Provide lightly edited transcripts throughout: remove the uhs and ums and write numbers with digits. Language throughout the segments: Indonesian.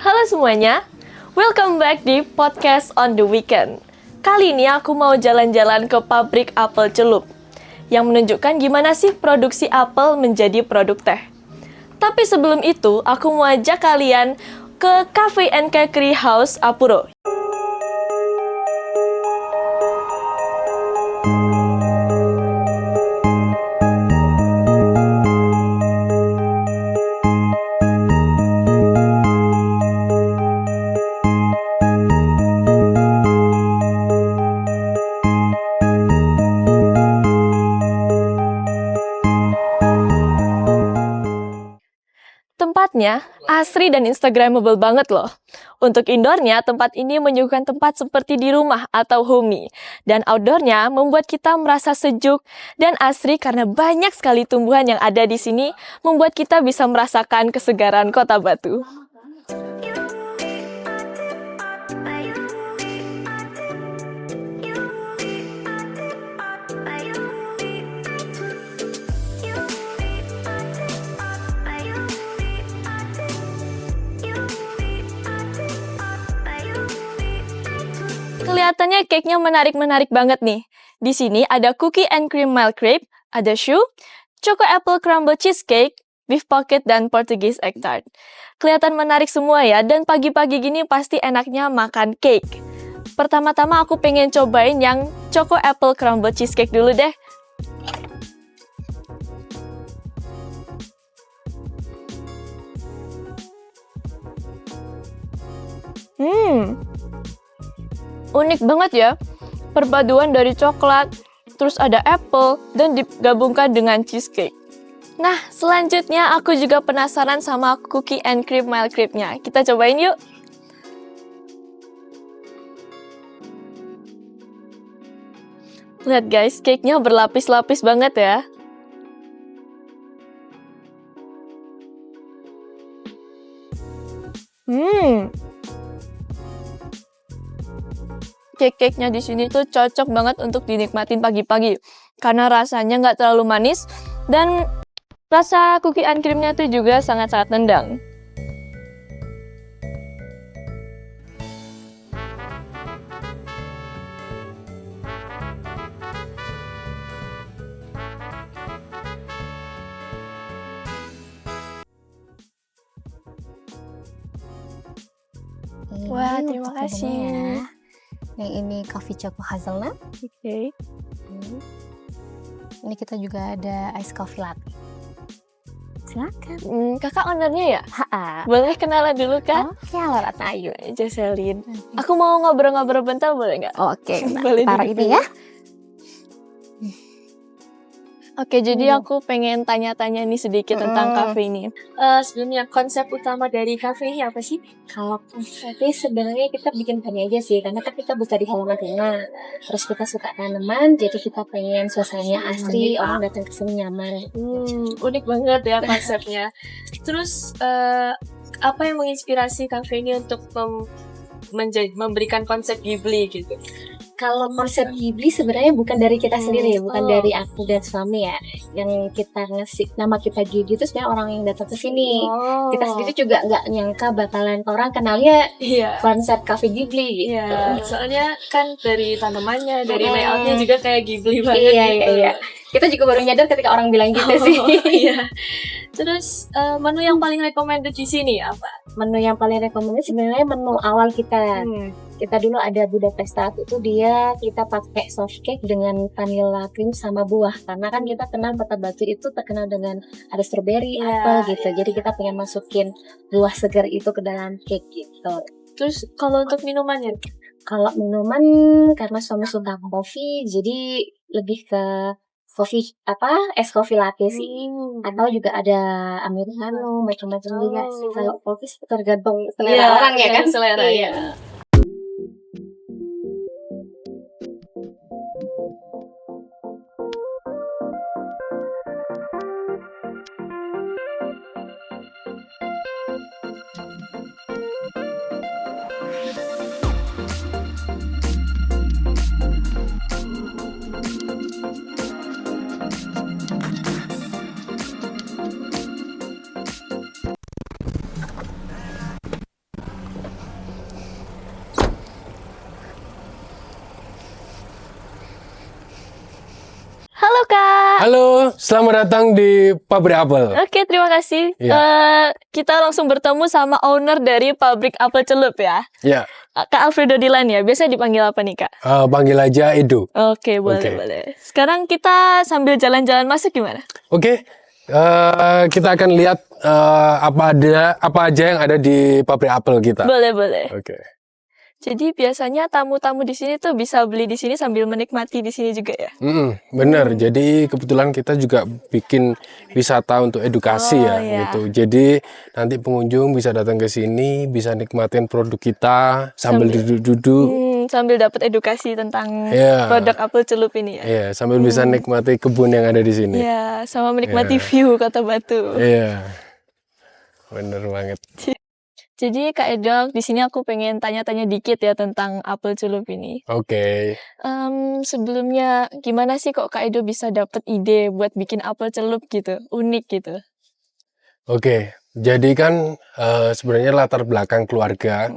Halo semuanya, welcome back di Podcast on the Weekend. Kali ini aku mau jalan-jalan ke pabrik apel celup yang menunjukkan gimana sih produksi apel menjadi produk teh. Tapi sebelum itu, aku mau ajak kalian ke Cafe and Cakery House Apuro. Tempatnya asri dan instagramable banget loh. Untuk indoornya, tempat ini menyuguhkan tempat seperti di rumah atau homey. Dan outdoornya membuat kita merasa sejuk dan asri karena banyak sekali tumbuhan yang ada di sini, membuat kita bisa merasakan kesegaran Kota Batu. Kelihatannya cake-nya menarik-menarik banget nih. Di sini ada cookie and cream milk crepe, ada choux, choco apple crumble cheesecake, beef pocket, dan Portuguese egg tart. Kelihatan menarik semua ya, dan pagi-pagi gini pasti enaknya makan cake. Pertama-tama aku pengen cobain yang choco apple crumble cheesecake dulu deh. Unik banget ya, perpaduan dari coklat, terus ada apple, dan digabungkan dengan cheesecake. Nah, selanjutnya aku juga penasaran sama cookie and cream milk crepe-nya. Kita cobain yuk! Lihat guys, cake-nya berlapis-lapis banget ya. Cake-cake-nya di sini tuh cocok banget untuk dinikmatin pagi-pagi karena rasanya nggak terlalu manis dan rasa cookie and cream-nya tuh juga sangat-sangat nendang. Wah, terima kasih. Yang ini coffee choco hazelnut. Oke. Ini kita juga ada ice coffee latte. Silakan. Kakak ownernya ya? Ha. Boleh kenalan dulu kan? Oke, halo Ratna. Ayo, Jocelyn. Aku mau ngobrol-ngobrol bentar, boleh nggak? Oke, Boleh taruh duduk ini dulu. ya. Oke, jadi aku pengen tanya-tanya nih sedikit tentang kafe ini. Sebelumnya, konsep utama dari kafe ini apa sih? Kalau konsepnya sebenarnya kita bikin tani aja sih, karena kan kita buka di halaman rumah. Terus kita suka tanaman, jadi kita pengen suasananya asri, orang datang ke sini nyaman. Unik banget ya konsepnya. Terus, apa yang menginspirasi kafe ini untuk memberikan konsep Ghibli gitu? Kalau konsep Ghibli sebenarnya bukan dari kita sendiri, bukan dari aku dan suami ya. Yang kita ngasih nama kita Ghibli itu sebenarnya orang yang datang ke sini. Kita sendiri juga nggak nyangka bakalan orang kenalnya konsep cafe Ghibli gitu. Soalnya kan dari tanamannya, dari layoutnya juga kayak Ghibli banget gitu. Iya. Kita juga baru nyadar ketika orang bilang gitu sih. Iya. Terus menu yang paling recommended di sini apa? Menu yang paling recommended sebenarnya menu awal kita. Kita dulu ada Budapest tart, itu dia kita pakai soft cake dengan vanilla cream sama buah. Karena kan kita kenal Kota Batu itu terkenal dengan ada strawberry, apel gitu. Jadi kita pengen masukin buah segar itu ke dalam cake gitu. Terus kalau untuk minumannya? Kalau minuman karena suami suka kopi, jadi lebih ke es coffee latte sih, atau juga ada americano, macam-macam juga sih. Kalau kopi tergantung selera orang ya kan, selera ya. Halo, selamat datang di pabrik apel. Oke, terima kasih. Iya. Kita langsung bertemu sama owner dari pabrik apel celup ya. Ya, Kak Alfredo Dilan ya. Biasa dipanggil apa nih, Kak? panggil aja Edo. Oke, boleh, Oke. boleh. Sekarang kita sambil jalan-jalan masuk gimana? Oke, kita akan lihat apa aja yang ada di pabrik apel kita. Boleh, boleh. Oke. Jadi biasanya tamu-tamu di sini tuh bisa beli di sini sambil menikmati di sini juga ya. Bener. Jadi kebetulan kita juga bikin wisata untuk edukasi Oh, ya, iya. gitu. Jadi nanti pengunjung bisa datang ke sini, bisa nikmatin produk kita sambil duduk-duduk. Sambil dapat edukasi tentang Iya. produk apel celup ini ya. Iya, sambil bisa nikmati kebun yang ada di sini. Ya, sama menikmati Iya. view Kota Batu. Iya, bener banget. Jadi Kak Edo, di sini aku pengen tanya-tanya dikit ya tentang apel celup ini. Oke. Sebelumnya gimana sih kok Kak Edo bisa dapet ide buat bikin apel celup gitu, unik gitu? Oke, jadi kan sebenarnya latar belakang keluarga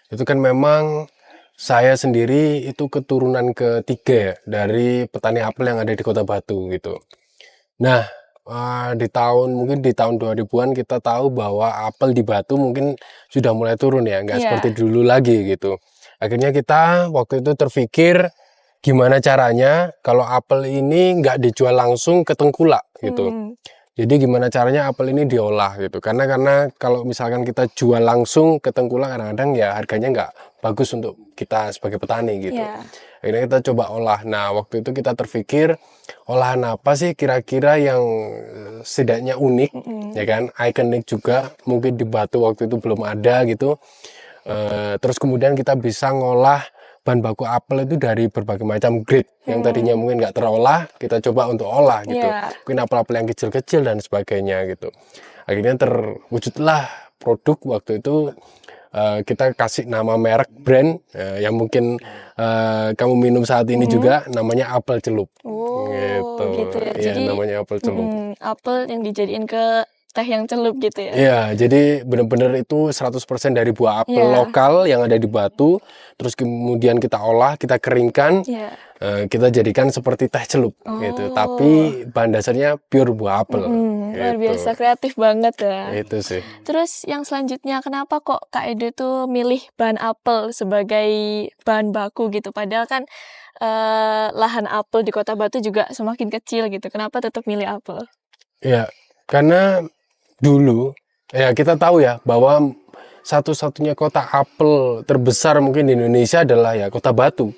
itu kan memang saya sendiri itu keturunan ketiga ya dari petani apel yang ada di Kota Batu gitu. Nah, mungkin di tahun 2000-an kita tahu bahwa apel di Batu mungkin sudah mulai turun ya, nggak Iya. seperti dulu lagi gitu. Akhirnya kita waktu itu terpikir gimana caranya kalau apel ini nggak dijual langsung ke tengkulak gitu. Jadi gimana caranya apel ini diolah gitu. Karena kalau misalkan kita jual langsung ke tengkulak kadang-kadang ya harganya nggak bagus untuk kita sebagai petani gitu. Iya. Akhirnya kita coba olah. Nah, waktu itu kita terpikir olahan apa sih kira-kira yang setidaknya unik, ya kan, ikonik juga. Mungkin di Batu waktu itu belum ada gitu. Terus kemudian kita bisa ngolah bahan baku apel itu dari berbagai macam grade yang tadinya mungkin nggak terolah, kita coba untuk olah gitu. Iya. Mungkin apel-apel yang kecil-kecil dan sebagainya gitu. Akhirnya terwujudlah produk waktu itu. Kita kasih nama merek brand yang mungkin kamu minum saat ini juga namanya apel celup. Oh, Gitu. gitu ya. Iya, Jadi namanya apel celup. apel yang dijadiin ke teh yang celup gitu ya. Iya, jadi benar-benar itu 100% dari buah apel Iya. lokal yang ada di Batu. Terus kemudian kita olah, kita keringkan, Iya. kita jadikan seperti teh celup gitu. Tapi bahan dasarnya pure buah apel. Luar Gitu. biasa kreatif banget ya. Itu sih. Terus yang selanjutnya kenapa kok Kak Edo tuh milih bahan apel sebagai bahan baku gitu? Padahal kan lahan apel di Kota Batu juga semakin kecil gitu. Kenapa tetap milih apel? Ya, karena dulu ya kita tahu ya bahwa satu-satunya kota apel terbesar mungkin di Indonesia adalah ya Kota Batu.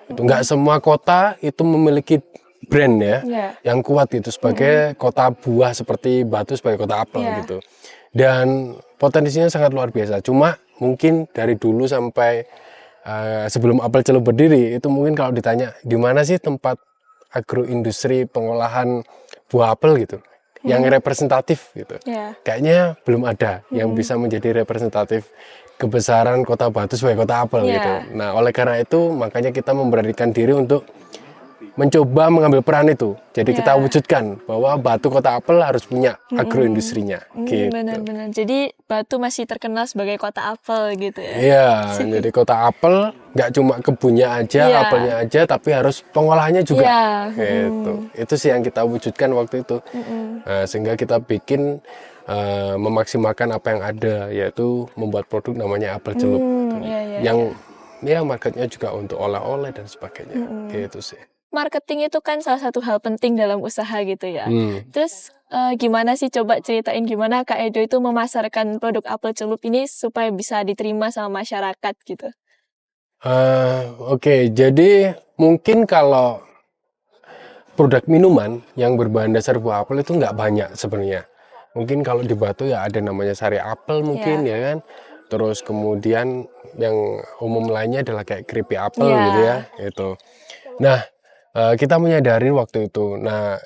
Itu nggak semua kota itu memiliki brand ya Iya. yang kuat gitu sebagai kota buah seperti Batu sebagai kota apel Iya. gitu. Dan potensinya sangat luar biasa. Cuma mungkin dari dulu sampai sebelum apel celup berdiri itu mungkin kalau ditanya di mana sih tempat agroindustri pengolahan buah apel gitu yang representatif gitu. Iya. Kayaknya belum ada yang bisa menjadi representatif kebesaran Kota Batu sebagai kota apel Iya. gitu. Nah, oleh karena itu makanya kita memberanikan diri untuk mencoba mengambil peran itu. Jadi kita Iya. wujudkan bahwa Batu kota apel harus punya agroindustrinya gitu. Benar-benar. Jadi Batu masih terkenal sebagai kota apel gitu ya. Iya, jadi kota apel nggak cuma kebunnya aja, Iya. apelnya aja, tapi harus pengolahannya juga. Iya. Gitu. Itu sih yang kita wujudkan waktu itu. Nah, sehingga kita bikin memaksimalkan apa yang ada, yaitu membuat produk namanya apel celup. Iya. Yang ya marketnya juga untuk oleh-oleh dan sebagainya. Gitu sih. Marketing itu kan salah satu hal penting dalam usaha gitu ya. Hmm. Terus gimana sih, coba ceritain gimana Kak Edo itu memasarkan produk apel celup ini supaya bisa diterima sama masyarakat gitu. Oke, jadi mungkin kalau produk minuman yang berbahan dasar buah apel itu nggak banyak sebenarnya. Mungkin kalau di Batu ya ada namanya sari apel mungkin ya kan. Terus kemudian yang umum lainnya adalah kayak keripik apel Iya. gitu ya. Itu. Nah, kita menyadari waktu itu. Nah,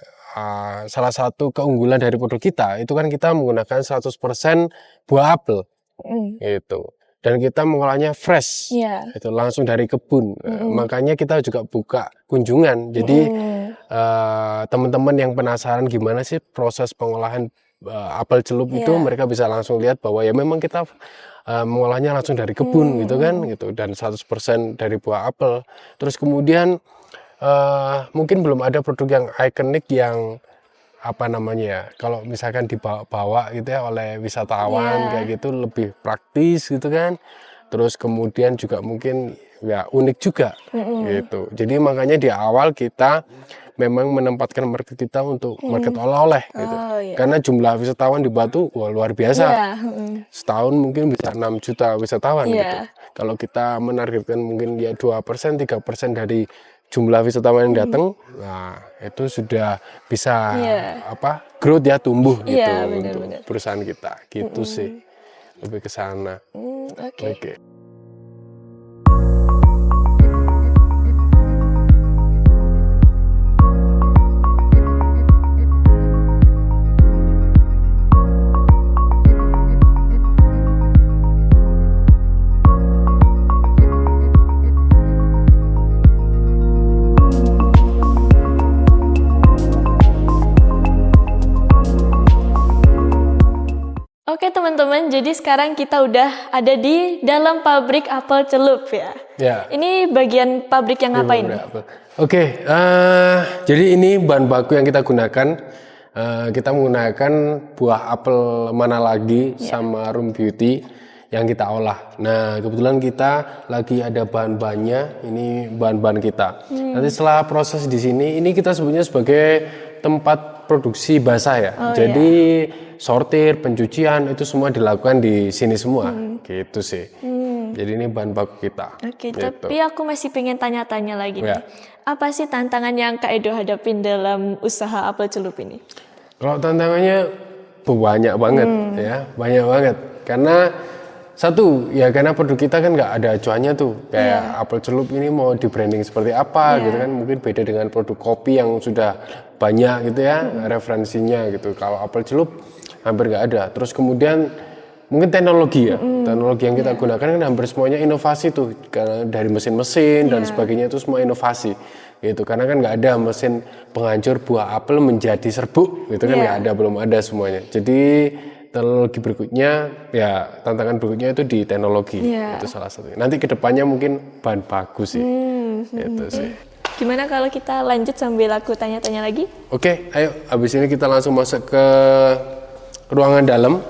salah satu keunggulan dari produk kita itu kan kita menggunakan 100% buah apel gitu. Dan kita mengolahnya fresh. Iya. Itu langsung dari kebun. Makanya kita juga buka kunjungan. Jadi teman-teman yang penasaran gimana sih proses pengolahan apel celup itu, mereka bisa langsung lihat bahwa ya memang kita mengolahnya langsung dari kebun gitu kan gitu, dan 100% dari buah apel. Terus kemudian mungkin belum ada produk yang ikonik yang apa namanya ya, kalau misalkan dibawa gitu ya oleh wisatawan kayak gitu lebih praktis gitu kan. Terus kemudian juga mungkin ya unik juga gitu. Jadi makanya di awal kita memang menempatkan market kita untuk market oleh-oleh gitu. Karena jumlah wisatawan di Batu wah, luar biasa. Setahun mungkin bisa 6 juta wisatawan gitu. Kalau kita menargetkan mungkin ya 2%, 3% dari jumlah wisatawan yang datang, nah itu sudah bisa growth ya, tumbuh gitu untuk perusahaan kita. Gitu sih. Lebih ke sana. Oke. Oke teman-teman, jadi sekarang kita udah ada di dalam pabrik apel celup ya. Ya. Ini bagian pabrik yang ngapain? Oke, jadi ini bahan baku yang kita gunakan. Kita menggunakan buah apel mana lagi sama Room Beauty yang kita olah. Nah, kebetulan kita lagi ada bahan-bahannya. Ini bahan-bahan kita. Nanti setelah proses di sini, ini kita sebutnya sebagai tempat produksi basah ya. Jadi sortir, pencucian itu semua dilakukan di sini semua, gitu sih. Jadi ini bahan baku kita. Oke, gitu. tapi aku masih pengen tanya-tanya lagi nih. Apa sih tantangan yang Kak Edo hadapin dalam usaha apel celup ini? Kalau tantangannya banyak banget ya, banyak banget. Karena satu ya karena produk kita kan nggak ada acuannya tuh. Kayak apel celup ini mau di branding seperti apa gitu kan, mungkin beda dengan produk kopi yang sudah banyak gitu ya referensinya gitu. Kalau apel celup hampir nggak ada. Terus kemudian mungkin teknologi ya, teknologi yang kita gunakan kan hampir semuanya inovasi tuh, karena dari mesin-mesin dan sebagainya itu semua inovasi gitu. Karena kan nggak ada mesin penghancur buah apel menjadi serbuk gitu kan nggak ada, belum ada semuanya. Jadi teknologi berikutnya ya tantangan berikutnya itu di teknologi itu salah satunya. Nanti kedepannya mungkin bahan baku sih, itu sih. Gimana kalau kita lanjut sambil aku tanya-tanya lagi? Oke, ayo habis ini kita langsung masuk ke ruangan dalam.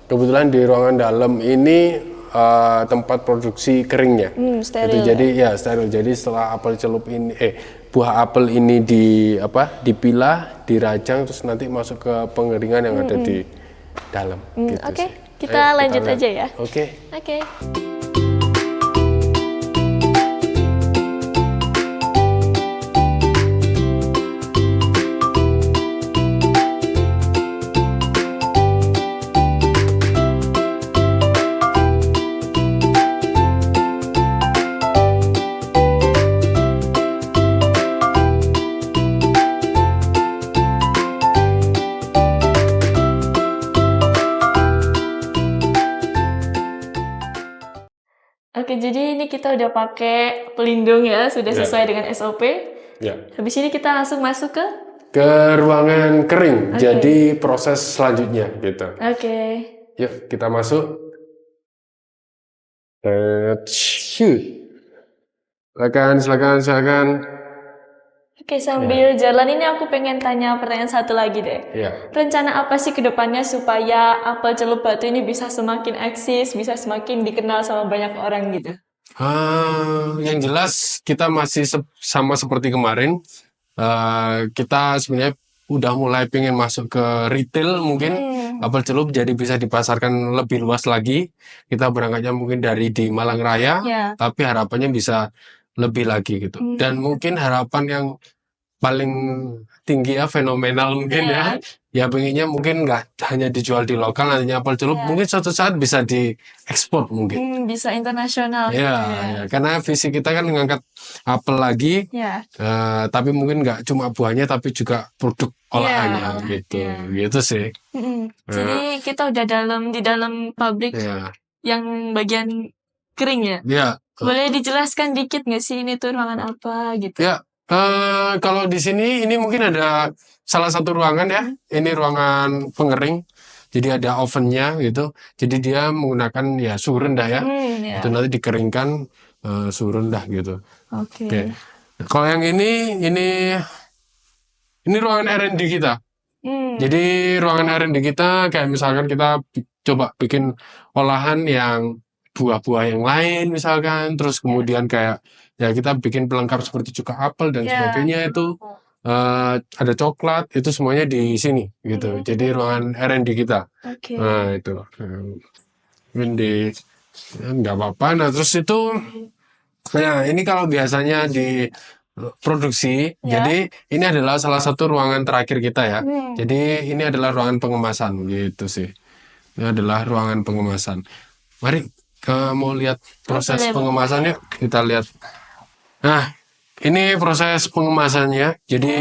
Kebetulan di ruangan dalam ini tempat produksi keringnya. Steril. Jadi ya steril. Jadi setelah apel celup ini, buah apel ini dipilah, dirajang, terus nanti masuk ke pengeringan yang ada di dalam. Gitu Oke, sih. kita Ayo, lanjut lihat. aja ya. Oke. Oke, jadi ini kita udah pakai pelindung ya, sudah sesuai dengan SOP. Ya. Habis ini kita langsung masuk ke ruangan kering. Jadi proses selanjutnya gitu. Yuk kita masuk. Shoot. Silakan. Oke, sambil jalan ini aku pengen tanya pertanyaan satu lagi deh. Rencana apa sih ke depannya supaya apel celup Batu ini bisa semakin eksis, bisa semakin dikenal sama banyak orang gitu? Yang jelas kita masih sama seperti kemarin. Kita sebenarnya udah mulai pengen masuk ke retail mungkin apel celup, jadi bisa dipasarkan lebih luas lagi. Kita berangkatnya mungkin dari di Malang Raya, tapi harapannya bisa lebih lagi gitu. Dan mungkin harapan yang paling tinggi ya, fenomenal mungkin ya pengennya mungkin nggak hanya dijual di lokal, nantinya apel celup mungkin suatu saat bisa diekspor mungkin. Bisa internasional. Ya, karena visi kita kan mengangkat apel lagi, tapi mungkin nggak cuma buahnya tapi juga produk olahannya gitu sih. Jadi kita udah di dalam pabrik yang bagian kering ya? Boleh dijelaskan dikit nggak sih ini tuh ruangan apa gitu? Kalau di sini ini mungkin ada salah satu ruangan ya. Ini ruangan pengering. Jadi ada ovennya gitu. Jadi dia menggunakan ya suhu rendah ya. Itu nanti dikeringkan suhu rendah gitu. Oke. Kalau yang ini ruangan R&D kita. Jadi ruangan R&D kita kayak misalkan kita coba bikin olahan yang buah-buah yang lain misalkan, terus kemudian kayak ya kita bikin pelengkap seperti cuka apel dan sebagainya itu ada coklat itu semuanya di sini gitu. Jadi ruangan R&D kita. Oke. Nah itu R&D nggak apa-apa. Nah terus itu, nah ini kalau biasanya di produksi, Ya. jadi ini adalah salah satu ruangan terakhir kita ya. Jadi ini adalah ruangan pengemasan gitu sih. Ini adalah ruangan pengemasan. Mari mau lihat proses boleh, Bang. pengemasannya, kita lihat. Nah, ini proses pengemasannya. Jadi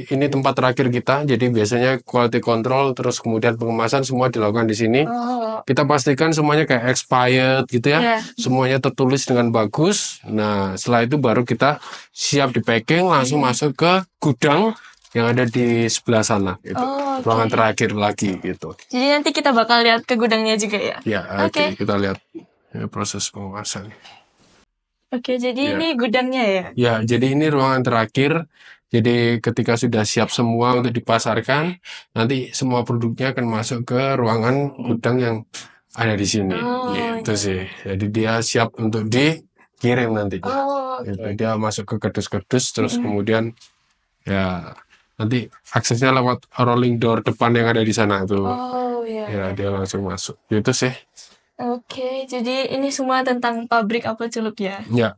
ini tempat terakhir kita. Jadi biasanya quality control terus kemudian pengemasan semua dilakukan di sini. Oh, Kita pastikan semuanya kayak expired gitu ya. ya. Semuanya tertulis dengan bagus. Nah, setelah itu baru kita siap di packing langsung masuk ke gudang yang ada di sebelah sana gitu. Oh, oke. Ruangan terakhir lagi gitu. Jadi nanti kita bakal lihat ke gudangnya juga ya? Ya, Oke. oke, kita lihat ya, proses pengemasan. Oke, jadi Ya. ini gudangnya ya? Ya, jadi ini ruangan terakhir. Jadi ketika sudah siap semua untuk dipasarkan, nanti semua produknya akan masuk ke ruangan gudang yang ada di sini. Oh, Gitu sih. Jadi dia siap untuk dikirim nantinya. Oh, Gitu. Dia masuk ke kardus-kardus, terus kemudian ya nanti aksesnya lewat rolling door depan yang ada di sana tuh. oh ya. Ya, dia langsung masuk. Gitu sih. Oke, jadi ini semua tentang pabrik apel celup ya? Ya.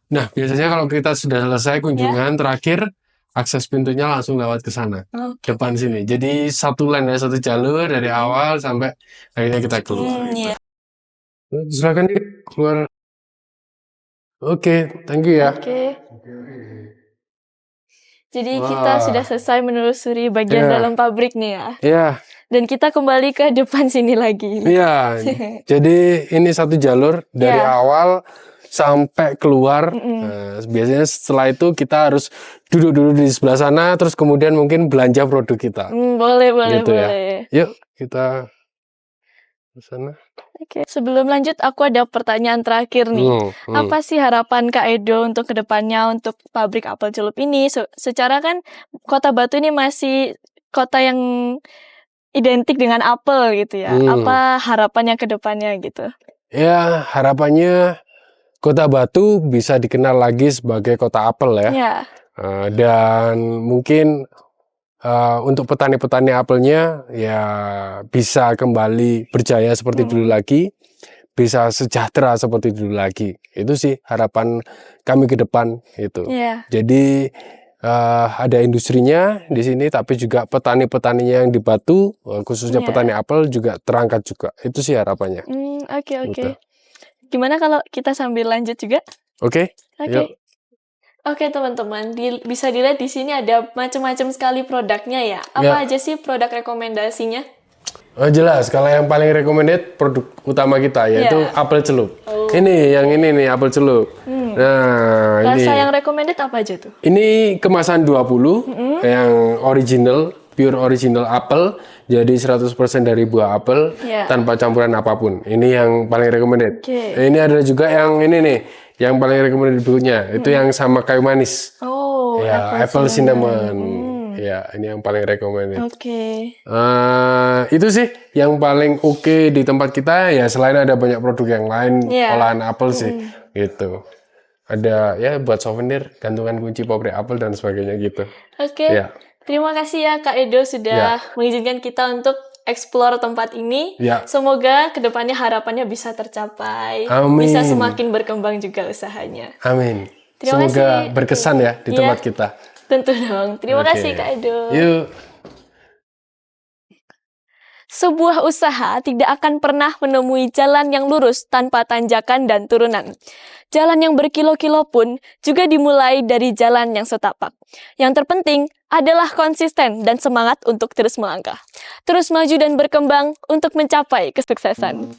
Nah, biasanya kalau kita sudah selesai kunjungan terakhir, akses pintunya langsung lewat ke sana, Oke. depan sini. Jadi satu lane ya, satu jalur dari awal sampai akhirnya kita keluar. Iya. Silakan Dik, keluar. Oke, thank you ya. Oke. Jadi Wah. kita sudah selesai menelusuri bagian Ya. dalam pabrik nih ya. Ya, Dan kita kembali ke depan sini lagi. iya. Jadi ini satu jalur dari Ya. awal sampai keluar. Nah, biasanya setelah itu kita harus duduk dulu di sebelah sana, terus kemudian mungkin belanja produk kita. Boleh, Gitu ya. boleh. Yuk, kita ke sana. Oke, sebelum lanjut aku ada pertanyaan terakhir nih. Apa sih harapan Kak Edo untuk kedepannya untuk pabrik apel celup ini? Secara kan Kota Batu ini masih kota yang identik dengan apel gitu ya. Apa harapannya ke depannya gitu? Ya, harapannya Kota Batu bisa dikenal lagi sebagai kota apel ya. Ya. Dan mungkin untuk petani-petani apelnya ya bisa kembali berjaya seperti dulu lagi, bisa sejahtera seperti dulu lagi. Itu sih harapan kami ke depan itu. Iya. Jadi ada industrinya di sini, tapi juga petani-petaninya yang di Batu, khususnya Iya. petani apel juga terangkat juga. Itu sih harapannya. Oke. Gitu. Gimana kalau kita sambil lanjut juga? Oke. Oke. Yuk. Oke teman-teman, bisa dilihat di sini ada macam-macam sekali produknya ya. Apa aja sih produk rekomendasinya? Jelas, kalau yang paling recommended produk utama kita yaitu apel celup. Ini, yang ini nih apel celup. Nah, ini. Rasa yang recommended apa aja tuh? Ini kemasan 20 yang original, pure original apel. Jadi 100% dari buah apel tanpa campuran apapun. Ini yang paling recommended. Ini ada juga yang ini nih, yang paling recommended bukunya. Itu yang sama kayu manis. Oh, ya, apple cinnamon. Ya, ini yang paling recommended. Oke. Itu sih yang paling oke di tempat kita ya, selain ada banyak produk yang lain olahan apel sih gitu. Ada ya buat souvenir, gantungan kunci pabrik apel dan sebagainya gitu. Oke. Ya. Terima kasih ya Kak Edo sudah mengizinkan kita untuk explore tempat ini. Ya. Semoga kedepannya harapannya bisa tercapai. Amin. Bisa semakin berkembang juga usahanya. Amin. Terima Semoga kasih. berkesan ya di tempat kita. Tentu dong. Terima kasih Kak Edo. Yuk. Sebuah usaha tidak akan pernah menemui jalan yang lurus tanpa tanjakan dan turunan. Jalan yang berkilo-kilo pun juga dimulai dari jalan yang setapak. Yang terpenting adalah konsisten dan semangat untuk terus melangkah. Terus maju dan berkembang untuk mencapai kesuksesan.